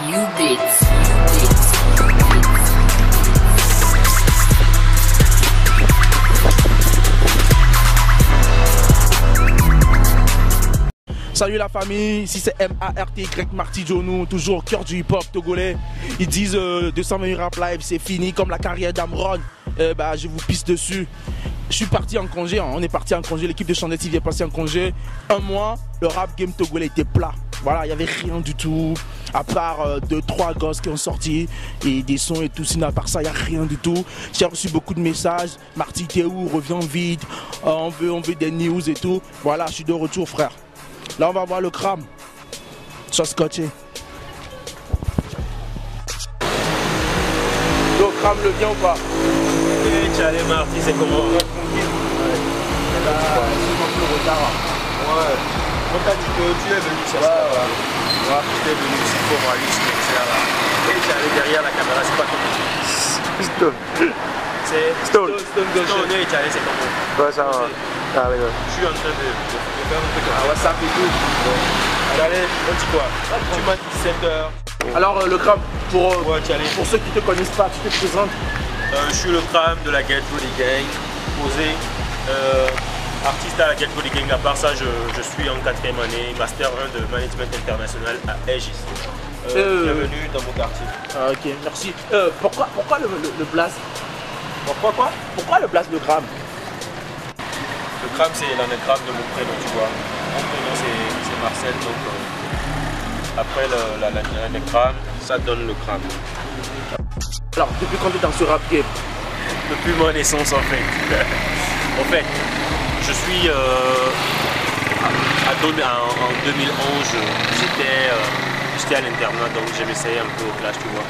You Beats. Salut la famille, ici c'est M-A-R-T-Y Marty Jonou, toujours au cœur du hip-hop togolais. Ils disent 220 rap live, c'est fini comme la carrière d'Amron. Je vous pisse dessus. Je suis parti en congé, on est parti en congé, l'équipe de Chandeti vient passer en congé. Un mois, le rap game togolais était plat. Voilà, il n'y avait rien du tout, à part 2-3 gosses qui ont sorti et des sons et tout, sinon à part ça, il n'y a rien du tout. J'ai reçu beaucoup de messages, Marty t'es où, reviens vite, on veut des news et tout. Voilà, je suis de retour frère. Là on va voir le crame. Soit scotché. Le crame le vient ou pas? Allez Marty, c'est comment? Ouais. On t'a dit que tu es venu chercher. Ouais. Tu es venu ici pour voir lui, et tu es allé derrière la caméra, c'est pas comme Stone. C'est Stone. Stone et tu es allé, c'est comment? Ouais, ça va. Ah, ouais. Je suis en train de faire un truc Ah, WhatsApp et tout. Allez, on dit quoi? Tu m'as dit 7h. Alors, le crame, pour pour ceux qui ne te connaissent pas, tu te présentes. je suis le crame de la Get Body Gang, posé, artiste à la Get Body Gang. À part ça, je suis en 4e année, Master 1 de Management International à Aegis. Bienvenue dans mon quartier. Ah, ok, merci. Pourquoi le blaze? Pourquoi quoi? Pourquoi le blaze le crame? Le crame, c'est l'anagramme de mon prénom, tu vois. Mon prénom, c'est Marcel, donc après l'anagramme, ça donne le crame. Alors, depuis quand tu es dans ce rap game? Depuis ma naissance, en fait. En fait, je suis en 2011, j'étais à l'internat, donc je m'essayais un peu au clash, tu vois.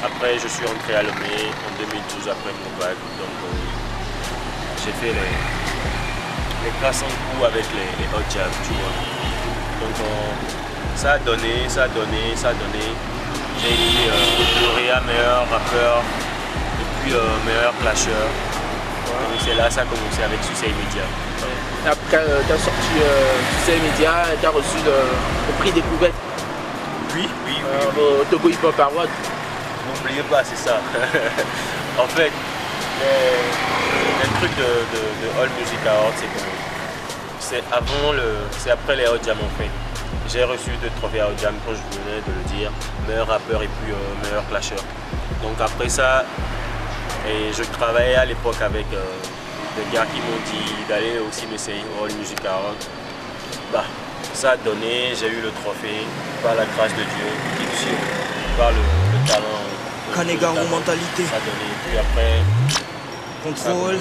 Après, je suis rentré à Lomé en 2012 après mon bac, donc j'ai fait les classes en cours avec les hot jams, tu vois. Donc ça a donné. J'ai été lauréat meilleur rappeur et puis meilleur clasheur. Donc c'est là ça a commencé avec Succès Immédiat. Après, tu as sorti Succès Immédiat, tu as reçu le prix découverte. Oui. Au Togo Hip Hop Award. N'oubliez pas, c'est ça. En fait, les trucs de All Music Award, c'est après les Hot Jam en fait. J'ai reçu 2 trophées Hot Jam quand je venais de le dire, meilleur rappeur et puis meilleur clasheur. Donc après ça, et je travaillais à l'époque avec des gars qui m'ont dit d'aller aussi m'essayer au All Music Award. Bah, ça a donné, j'ai eu le trophée par la grâce de Dieu, par le talent. Kanegaro mentalité. Ça a donné. Puis après, contrôle.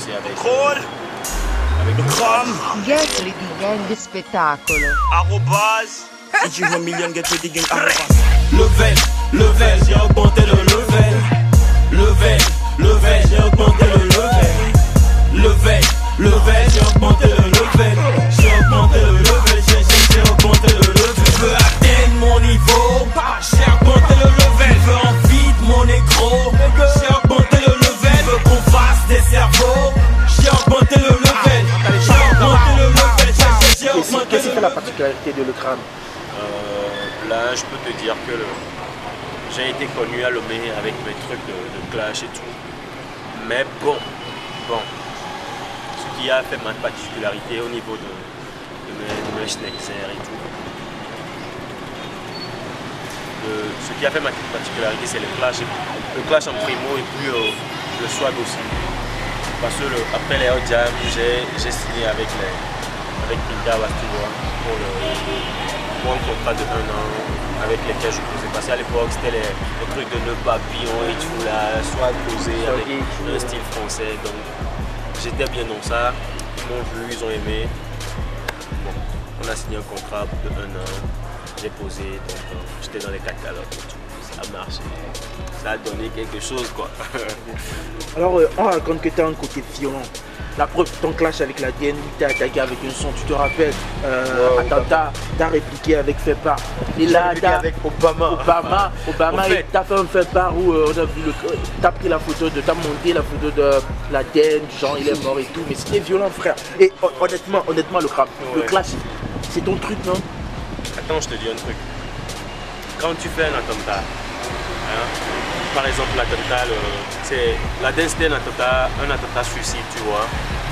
Avec le crame. Get Lady Gang spettacolo. Arrobase. Et tu vois million Get Lady Gang arrobase. Level, j'ai augmenté le level. Level, j'ai augmenté le level. Level, j'ai augmenté le level. J'ai augmenté le level, j'ai augmenté le level. Tu veux atteindre mon niveau, j'ai augmenté le level. Tu veux en vide mon négro, j'ai augmenté le level. Tu veux qu'on fasse des cerveaux, j'ai augmenté le level. J'ai augmenté le level, j'ai augmenté Qu'est-ce le que la level. particularité de le crame? là, je peux te dire que j'ai été connu à Lomé avec mes trucs de clash et tout. Mais bon, ce qui a fait ma particularité au niveau de mes schnetzers et tout. Ce qui a fait ma particularité, c'est le clash en primo et puis le swag aussi. Parce que après les hot jams, j'ai signé avec Pinda Wastiwa pour un contrat de 1 an avec lesquels je posais. Parce qu'à l'époque, c'était les trucs de nœuds papillons et tout, là, soit posé avec un style français. Donc j'étais bien dans ça. Ils m'ont vu, ils ont aimé. Bon, on a signé un contrat de 1 an. J'ai posé, donc j'étais dans les catalogues et tout. Ça a marché. Ça a donné quelque chose, quoi. Alors, on raconte que tu as un côté violent. La preuve, ton clash avec la DN, tu as attaqué avec un son, tu te rappelles, t'as répliqué avec Fepa. Et là, avec Obama, en fait, t'as fait un Fepa où on a vu t'as pris la photo t'as monté la photo de la DN, genre il est mort et tout, mais c'était violent frère. Et honnêtement le clash, c'est ton truc non? Attends, je te dis un truc. quand tu fais un attentat, hein, par exemple l'attentat, la dance c'était un attentat suicide, tu vois.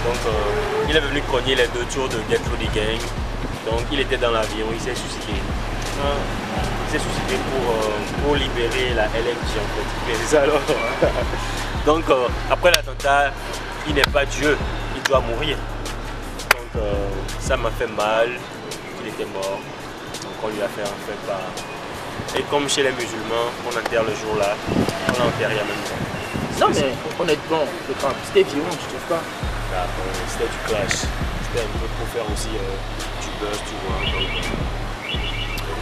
Donc il est venu cogner les 2 tours de Get Ready Gang. Donc il était dans l'avion, il s'est suicidé. Il s'est suicidé pour libérer la LMJ en fait. Mais ça alors. Donc après l'attentat, il n'est pas Dieu, il doit mourir. Donc ça m'a fait mal, il était mort. Donc on lui a fait un fait par. Et comme chez les musulmans, on enterre le jour là, on l'enterre en même temps. Non mais honnêtement, c'était violent, je trouve pas. C'était du clash. C'était un peu pour faire aussi du buzz, tu vois.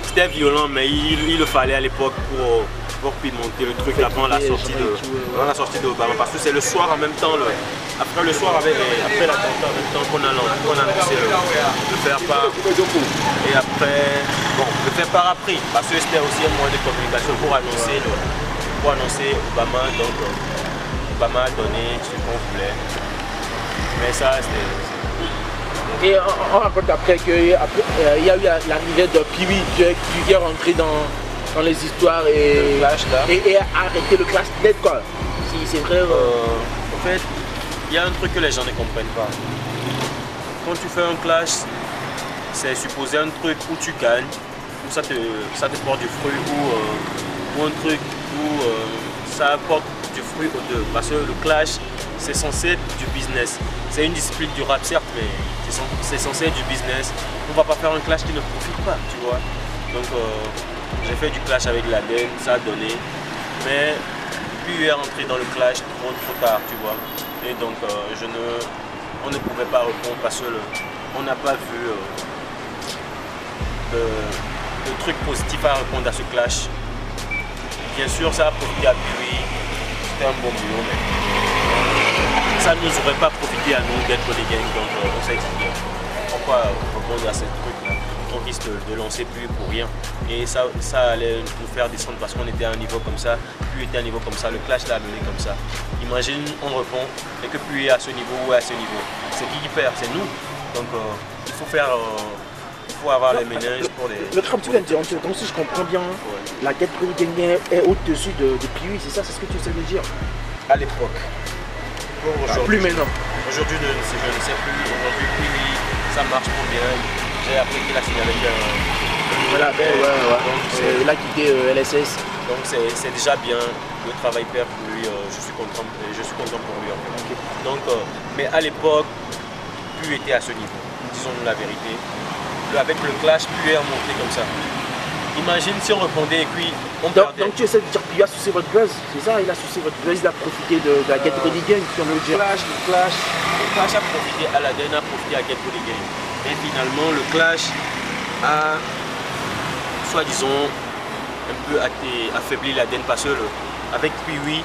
C'était violent, mais il le fallait à l'époque pour pimenter le truc avant la sortie d'Obama. Parce que c'est le soir en même temps, après le soir, après l'attentat en même temps qu'on a annoncé le faire part. Et après, bon, le faire part après, parce que c'était aussi un moyen de communication pour annoncer Obama. Donc Obama a donné ce qu'on voulait. Mais ça, c'était... Et on raconte après qu'il y a eu l'arrivée de Pee-wee qui est rentré dans les histoires et a arrêté le clash net quoi. Si c'est vrai. En fait, il y a un truc que les gens ne comprennent pas. Quand tu fais un clash, c'est supposé un truc où tu gagnes, où ça te porte du fruit, ou un truc où ça apporte du fruit aux deux. Parce que le clash, c'est censé être du business. C'est une discipline du rap certes, mais c'est censé être du business. On va pas faire un clash qui ne profite pas, tu vois. Donc j'ai fait du clash avec l'Aden, ça a donné. Mais puis il est rentré dans le clash trop tard, tu vois. Et donc on ne pouvait pas répondre parce qu'on n'a pas vu de truc positif à répondre à ce clash. Bien sûr, ça a profité à Pee-wee, c'était un bon boulot, mais ça ne nous aurait pas profité à nous d'être des gangs. Donc on s'est dit pourquoi répondre à ce truc-là. On risque de lancer Pee-wee pour rien. Et ça allait nous faire descendre parce qu'on était à un niveau comme ça, Pee-wee était à un niveau comme ça, le clash l'a amené comme ça. Imagine, on répond et que Pee-wee est à ce niveau ou à ce niveau. C'est qui perd? C'est nous. Donc il faut faire. Il faut avoir les ménages pour les... Le crap, tu viens de dire, comme si je comprends bien, la Get Ready Gang est au-dessus de Pee-wee, c'est ça, c'est ce que tu essaies de dire? À l'époque. Plus maintenant. Aujourd'hui, je ne sais plus. Aujourd'hui, Pee-wee, ça marche pour bien. J'ai appris qu'il a signé avec voilà, il a quitté LSS. Donc c'est déjà bien. Le travail perd pour lui. Je suis content pour lui. En fait. Okay. Donc, mais à l'époque, Pee-wee était à ce niveau. Disons-nous la vérité. Avec le clash, Pee-wee est remonté comme ça. Imagine si on répondait et puis on perdait. Donc tu essaies de dire Pee-wee a sucé votre buzz, c'est ça? Il a sucé votre buzz, il a profité de la Get Ready Gang, si on veut le dire. Le clash a profité à la dernière, a profité à Get Ready Gang. Et finalement, le clash a, soi-disant, un peu affaibli l'Aden parce que avec Pee-wee,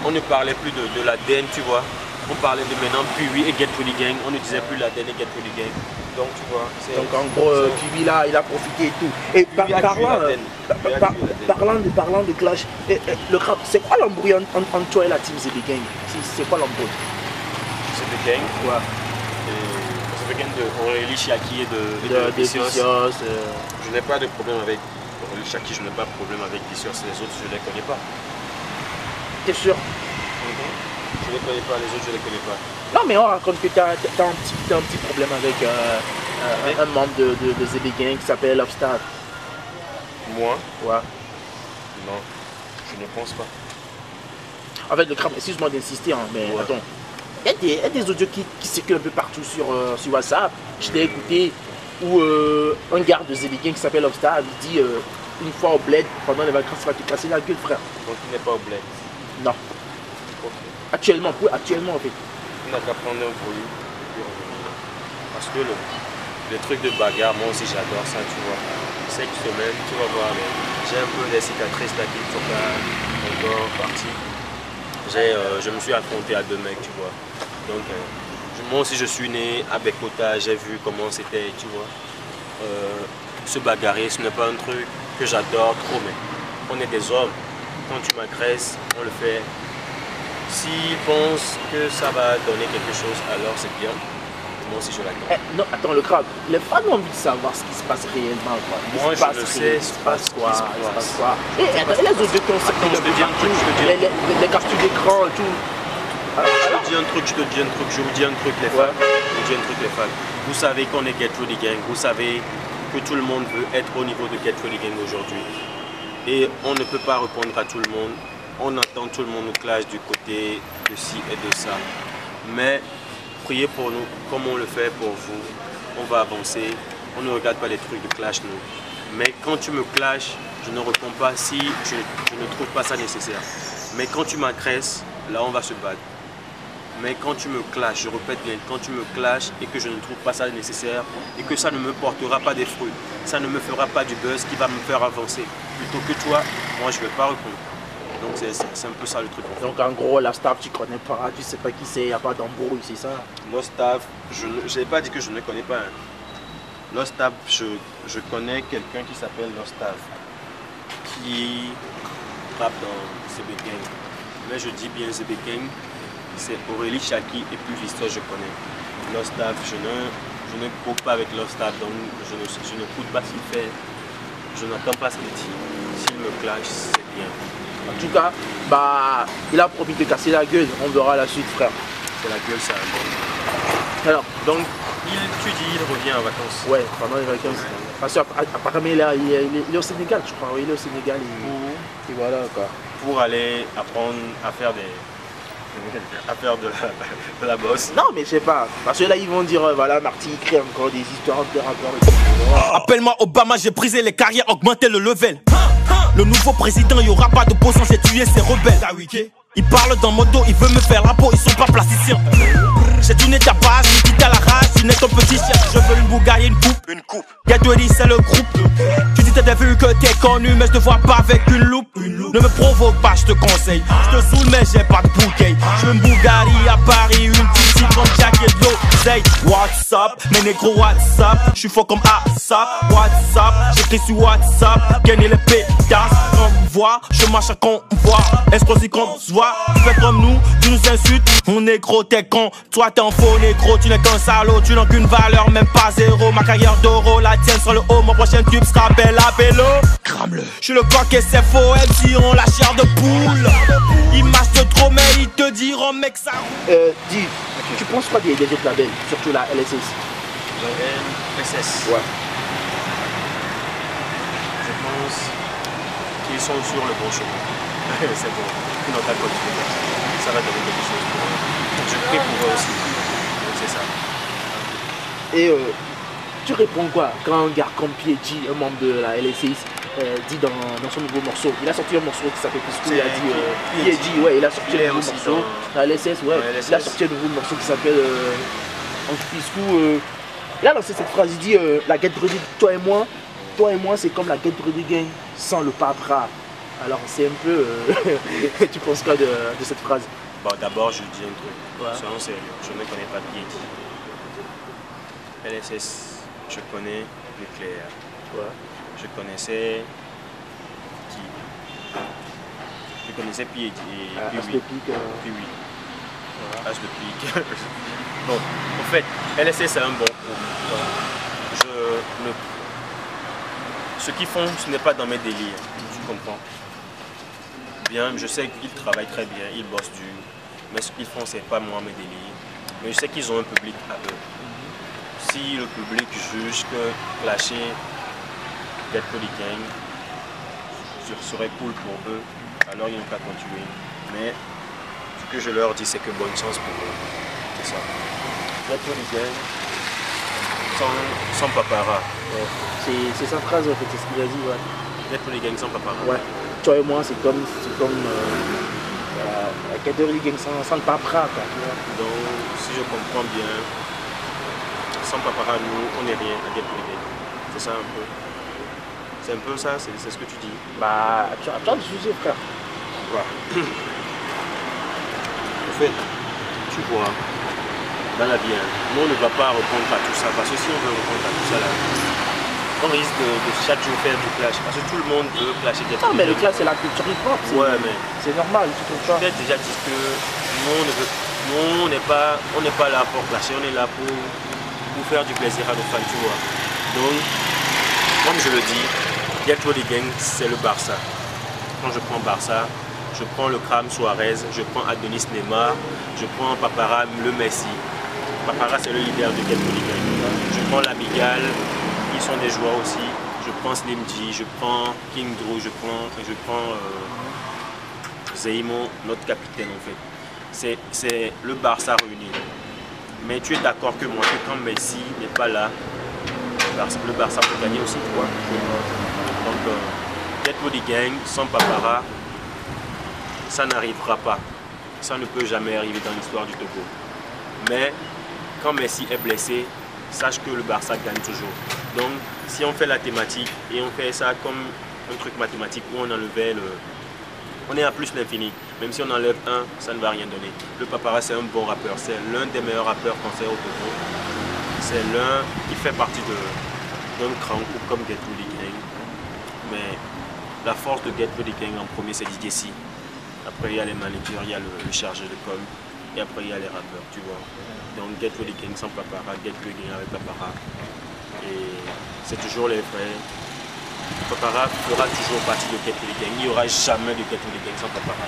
on ne parlait plus de l'Aden, tu vois. On parlait de maintenant Pee-wee et Get Ready Gang, on ne disait plus l'Aden et Get Ready Gang. Donc tu vois. Donc en gros, Pee-wee là, il a profité et tout. Et parlant de clash, le crap, c'est quoi l'embrouille entre toi et la team ZB Gang? C'est quoi l'embrouille? ZB Gang? Ouais. ZB Gang de Aurélie Chiaki et de Vicious. Je n'ai pas de problème avec Aurélie Chiaki, je n'ai pas de problème avec Vicious. Les autres, je ne les connais pas. T'es sûr? Je ne les connais pas, les autres je ne les connais pas. Non mais on raconte que tu as un petit problème avec un membre de ZB Gang qui s'appelle Upstart. Moi? Ouais. Non, je ne pense pas. En fait le crap, excuse-moi d'insister, hein, mais ouais. Attends. Il y a des audios qui circulent un peu partout sur WhatsApp. Je l'ai écouté où un garde de ZB Gang qui s'appelle Upstart dit une fois au bled, pendant les vacances, il va te casser la gueule frère. Donc il n'est pas au bled? Non. Okay. Actuellement en fait. On n'a qu'à prendre un volume et revenir. Parce que les trucs de bagarre, moi aussi j'adore ça, tu vois. Cette semaine, tu vas voir, j'ai un peu des cicatrices là qui ne sont pas encore parties. Je me suis affronté à 2 mecs, tu vois. Donc moi aussi je suis né à Bekota, j'ai vu comment c'était, tu vois. Se bagarrer, ce n'est pas un truc que j'adore trop, mais on est des hommes. Quand tu m'agresses, on le fait. S'ils pensent que ça va donner quelque chose, alors c'est bien. moi aussi je l'attends. Non, attends, le crabe, les fans ont envie de savoir ce qui se passe réellement. Quoi. Moi, je le sais, il se passe quoi, il se passe quoi. Et les autres deux concepts, Attends, je te dis un truc, les captures d'écran et tout. Je te dis un truc, je vous dis un truc les fans. Je vous dis un truc les fans. Vous savez qu'on est Get Ready Gang, vous savez que tout le monde veut être au niveau de Get Ready Gang aujourd'hui. Et on ne peut pas répondre à tout le monde. On attend tout le monde au clash du côté de ci et de ça. Mais priez pour nous, comme on le fait pour vous. On va avancer. On ne regarde pas les trucs de clash nous. Mais quand tu me clashes, je ne réponds pas si je ne trouve pas ça nécessaire. Mais quand tu m'agresses, là on va se battre. Mais quand tu me clashes, je répète bien, quand tu me clashes et que je ne trouve pas ça nécessaire et que ça ne me portera pas des fruits, ça ne me fera pas du buzz qui va me faire avancer. Plutôt que toi, moi je ne vais pas répondre. Donc c'est un peu ça le truc. Donc en gros, la staff tu connais pas, tu sais pas qui c'est, il n'y a pas d'embrouille, c'est ça? Lost Staff, je n'ai pas dit que je ne connais pas. Hein. Lost Staff, je connais quelqu'un qui s'appelle Lost Staff, qui rappe dans CB Gang. Mais je dis bien CB Gang, c'est Aurélie Chaki et puis Vistor je connais. Lost Staff, je ne coupe pas avec Lost Staff, donc je n'écoute pas ce qu'il fait. Je n'attends pas ce qu'il dit. S'il me clash, c'est bien. En tout cas, bah, il a promis de casser la gueule, on verra la suite frère. C'est la gueule, ça. Alors, donc, tu dis il revient en vacances. ouais, pendant les vacances. Parce qu'apparemment il est au Sénégal, je crois, oui, il est au Sénégal et voilà quoi. Pour aller apprendre à faire de la bosse. Non mais je sais pas, parce que là ils vont dire voilà Marty il crée encore des histoires de rappeurs et tout. Appelle-moi Obama, j'ai brisé les carrières, augmenté le level. Le nouveau président, il n'y aura pas d'opposant, j'ai tué ces rebelles. Il parle dans mon dos, il veut me faire la peau, ils sont pas plasticiens. J'ai tourné ta base, j'ai quitté à la rage, tu n'es qu'un petit chien. Je veux une Bugatti, une coupe. Get Ready, c'est le groupe. Tu dis t'as vu que t'es connu, mais je te vois pas avec une loupe. Ne me provoque pas, je te conseille. Je te saoule, mais j'ai pas de bouquet. Je veux une Bugatti à Paris, une petite comme Jack et de l'eau. Say, what's up, mes négros, what's up. Je suis fort comme ASAP, what's up. J'écris sur WhatsApp, gagner les pétasses. Convoi, je marche à convoi. Explosif comme soi, fais comme nous, tu nous insultes. Mon négro, t'es con. Toi, t'es un faux négro, tu n'es qu'un salaud. Tu n'as qu'une valeur, même pas zéro. Ma carrière d'oro, la tienne sur le haut. Mon prochain tube sera belle à vélo. Crame-le. Je suis le coq et c'est faux, MC ont la chair de poule. Ils marchent de trop, mais ils te diront, mec, ça. Dis, tu penses quoi des autres labels, surtout la LSS? La LSS. Ouais. Je pense qu'ils sont sur le bon chemin. C'est bon, ils n'ont pas continué. Ça va donner quelque chose pour eux. Je prie pour eux aussi. Donc c'est ça. Et tu réponds quoi quand un gars comme PG, un membre de la LSS, dit dans son nouveau morceau, il a sorti un morceau qui s'appelle Piscou, il a dit PG, ouais, il a sorti un nouveau morceau, la LSS, ouais, il a sorti un nouveau morceau qui s'appelle Piscou, il a lancé cette phrase, il dit la Get Ready, toi et moi c'est comme la Get Ready Gang sans le papra. Alors c'est un peu, tu penses quoi de cette phrase? Bon, d'abord je dis un truc, ouais. Soyons sérieux, je ne connais pas PG. LSS, je connais Nucléaire. Ouais. Je connaissais qui? Je connaissais PG et puis oui. As le pic. Bon, en fait, LSS c'est un bon groupe. Ouais. Ce qu'ils font, ce n'est pas dans mes délires, tu comprends? Bien, je sais qu'ils travaillent très bien, ils bossent dur, mais ce qu'ils font, c'est pas moi mes délires. Mais je sais qu'ils ont un public à eux. Si le public juge que clasher Get Ready Gang serait cool pour eux, alors ils n'ont qu'à continuer. Mais ce que je leur dis, c'est que bonne chance pour eux. C'est ça. Get Ready Gang sans papara. Ouais. C'est sa phrase en fait, c'est ce qu'il a dit. Ouais. Get Ready Gang sans papara. Ouais. Toi et moi, c'est comme Get Ready Gang sans le papara. Quoi, tu vois. Donc, si je comprends bien, sans papara, nous, on n'est rien à Get Ready Gang. C'est ça un peu. C'est un peu ça, c'est ce que tu dis. Bah, tu as plein de sujets, frère. Ouais. En fait, tu vois, dans la vie, nous, on ne va pas répondre à tout ça. Parce que si on veut répondre à tout ça, là, on risque de chaque jour faire du clash. Parce que tout le monde veut clasher Get Ready Gang. Non, mais le clash, c'est la culture hip-hop. Ouais, mais c'est normal, tu trouves pas? Je t'ai déjà dit que nous, on n'est pas là pour clasher, on est là pour pour faire du plaisir à nos fans, tu vois. Donc, comme je le dis, Get Ready Gang, c'est le Barça. Quand je prends Barça, je prends le Kram Suarez, je prends Adonis Neymar, je prends Papara le Messi. Papara c'est le leader de Get Ready Gang. Je prends l'Amigal, ils sont des joueurs aussi. Je prends Slim G, je prends King Drew, je prends Zeimo, notre capitaine en fait. C'est le Barça réuni. Mais tu es d'accord que moi, que quand Messi n'est pas là, le Barça peut gagner aussi, tu vois. Donc, Get Ready Gang, sans Papara, ça n'arrivera pas. Ça ne peut jamais arriver dans l'histoire du Togo. Mais quand Messi est blessé, sache que le Barça gagne toujours. Donc, si on fait la thématique et on fait ça comme un truc mathématique où on enlevait le... On est à plus l'infini. Même si on enlève un, ça ne va rien donner. Le Papara, c'est un bon rappeur. C'est l'un des meilleurs rappeurs français au Togo. C'est l'un qui fait partie d'un grand groupe comme Get Ready Gang. Mais la force de Get Ready Gang en premier, c'est DJ C. Après, il y a les managers, il y a le chargé de com. Et après, il y a les rappeurs, tu vois. Donc, Get Ready Gang sans Papara, Get Ready Gang avec Papara. Et c'est toujours les vrais. Papara fera toujours partie de Get Ready Gang. Il n'y aura jamais de Get Ready Gang sans Papara.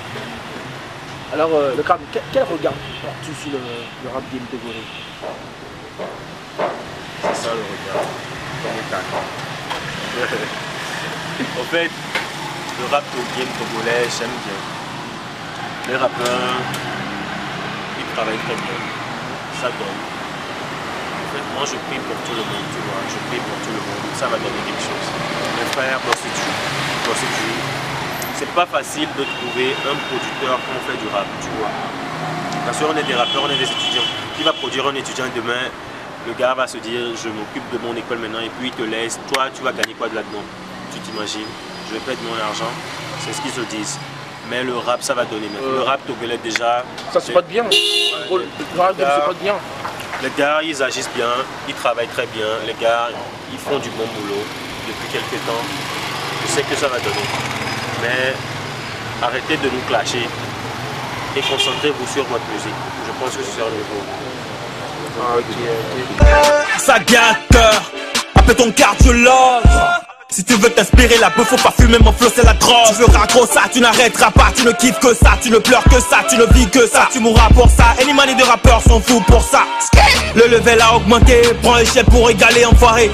Alors, le Kram, quel regard portes-tu sur le rap game togolais? C'est ça le regard. En fait, le rap game togolais, j'aime bien. Les rappeurs, ils travaillent très bien. Ça donne. En fait, moi je prie pour tout le monde, tu vois. Je prie pour tout le monde. Ça va donner quelque chose. Mes frères, c'est pas facile de trouver un producteur quand on fait du rap, tu vois. Parce qu'on est des rappeurs, on est des étudiants. Qui va produire un étudiant demain? Le gars va se dire, je m'occupe de mon école maintenant et puis il te laisse. Toi, tu vas gagner quoi de là-dedans? Tu t'imagines? Je vais perdre mon argent. C'est ce qu'ils se disent. Mais le rap, ça va donner. Le rap togolais déjà... Ça se passe bien. Le rap se passe bien. Les gars, ils agissent bien, ils travaillent très bien. Les gars, ils font du bon boulot depuis quelques temps. Je sais que ça va donner. Mais arrêtez de nous clasher et concentrez-vous sur votre musique. Je pense que c'est sur le niveau. Sagateur, appelle ton cardiologue. Si tu veux t'inspirer la bouffe, faut pas fumer, mon flow c'est la drogue. Tu veux raccro ça, tu n'arrêteras pas. Tu ne kiffes que ça, tu ne pleures que ça, tu ne vis que ça. Tu mourras pour ça, any money de rappeurs sont fous pour ça. Le level a augmenté, prends échelle pour égaler enfoiré.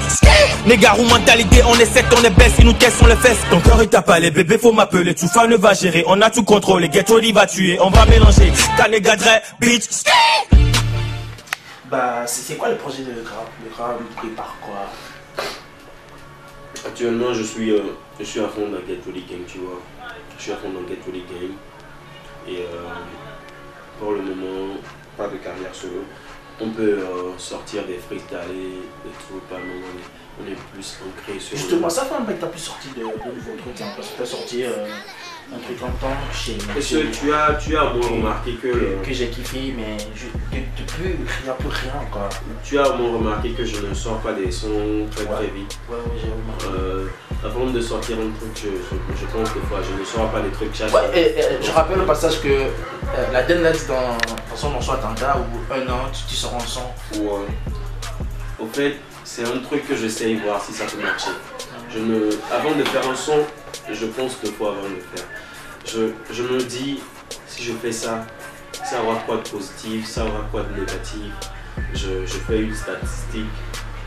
Négarou mentalité, on est sec, on est baisse, ils nous caissent, on les fesses. Ton cœur il tape pas les bébés, faut m'appeler, tout fan ne va gérer. On a tout contrôlé, Get Ready va tuer, on va mélanger. Canégadre, bitch. Bah, c'est quoi le projet de Kram? Le Kram prépare quoi? Actuellement, je suis à fond dans Get Ready Gang, tu vois. Je suis à fond dans Get Ready Gang. Et pour le moment, pas de carrière solo. On peut sortir des freestyles, des trucs, pas le moment. On est plus ancré sur... Justement, ça fait un bail que t'as plus sorti de nouveaux trucs, hein, parce que t'as sorti un truc en temps chez... Est-ce que tu as au moins remarqué que j'ai kiffé, mais depuis, il n'y a plus rien, quoi. Tu as au moins remarqué que je ne sors pas des sons très vite. Ouais, j'ai remarqué. Avant de sortir un truc, je pense des fois, je ne sors pas des trucs chaque je rappelle au passage que la dernière dans son morceau Atanda, ou un an, tu sors en son. Ouais. Au fait, c'est un truc que j'essaye de voir si ça peut marcher. Avant de faire un son, je pense 2 fois avant de le faire. Je me dis, si je fais ça, ça aura quoi de positif, ça aura quoi de négatif. Je fais une statistique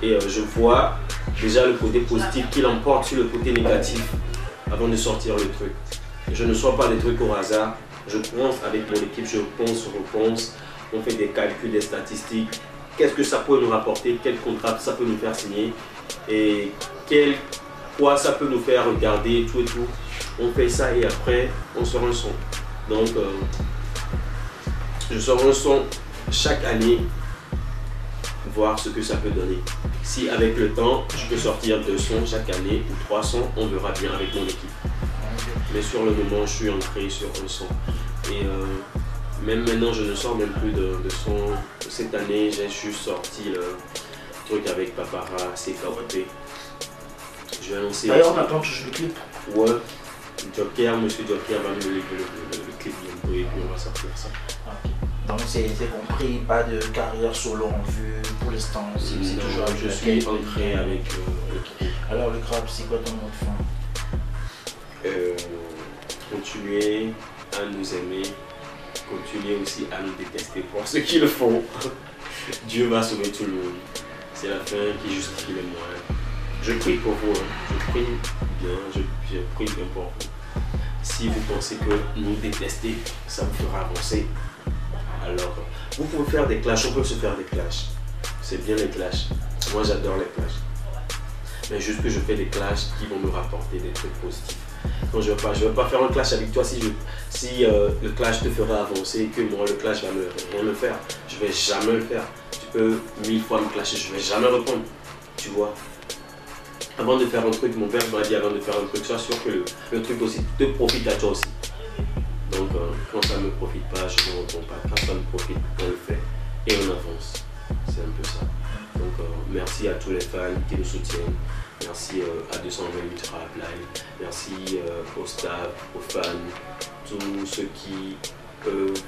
et je vois déjà le côté positif qui l'emporte sur le côté négatif avant de sortir le truc. Je ne sors pas des trucs au hasard. Je pense avec mon équipe, je repense, on fait des calculs, des statistiques. Qu'est-ce que ça peut nous rapporter, quel contrat ça peut nous faire signer et quoi ça peut nous faire regarder, tout et tout. On fait ça et après on sort un son. Donc je sors un son chaque année, voir ce que ça peut donner. Si avec le temps je peux sortir 2 sons chaque année ou 3 sons, on verra bien avec mon équipe. Mais sur le moment je suis ancré sur un son. Et même maintenant je ne sors même plus de son. Cette année j'ai juste sorti le truc avec Papara, CKOP. Je vais annoncer. D'ailleurs on attend toujours le clip. Ouais. Joker, monsieur Joker va nous le clip bientôt et puis on va sortir ça. Okay. Donc c'est compris, pas de carrière solo en vue pour l'instant? C'est toujours Je suis entré avec le trou. Alors le crabe, c'est quoi ton mot de fin? Continuer à nous aimer, continuer aussi à nous détester pour ceux qui le font. Dieu va sauver tout le monde. C'est la fin qui justifie les moyens. Je prie pour vous, hein. Je prie bien, je prie bien pour vous. Si vous pensez que nous détester, ça vous fera avancer, alors vous pouvez faire des clashs, on peut se faire des clashs. C'est bien les clashs. Moi j'adore les clashs. Mais juste que je fais des clashs qui vont me rapporter des trucs positifs. Non, je ne veux pas faire un clash avec toi si le clash te ferait avancer et que moi le clash va rien me faire. Je ne vais jamais le faire. Tu peux 1000 fois me clasher, je ne vais jamais répondre. Tu vois. Avant de faire un truc, mon père m'a dit avant de faire un truc, sois sûr que le truc aussi te profite à toi aussi. Donc quand ça ne me profite pas, je ne réponds pas. Quand ça me profite, on le fait et on avance. C'est un peu ça. Donc merci à tous les fans qui nous soutiennent. Merci à 228 Rap Live. Merci au staff, aux fans, tous ceux qui œuvrent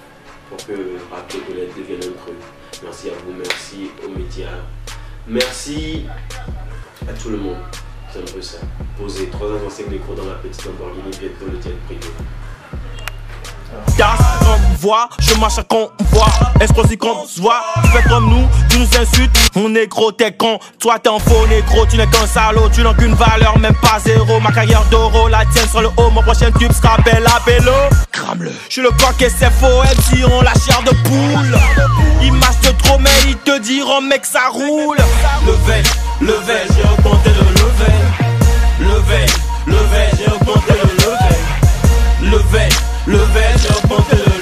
pour que le rap togolais devienne un truc. Merci à vous, merci aux médias. Merci à tout le monde. C'est un peu ça. Posez 3 anciens micros dans la petite Lamborghini, bientôt le jet privé. Casse comme voix, je marche à convoi. Explosif qu'on se voit, fais comme nous, tu nous insultes. Mon négro t'es con, toi t'es un faux négro. Tu n'es qu'un salaud, tu n'as qu'une valeur, même pas zéro. Ma carrière d'oro, la tienne sur le haut. Mon prochain tube sera belle à vélo. Crame-le. Je suis le coq et c'est faux, elles diront la chair de poule. Ils mâchent de trop, mais ils te diront mec ça roule. Level, j'ai augmenté le level. Level, j'ai augmenté le level. Level, j'ai augmenté le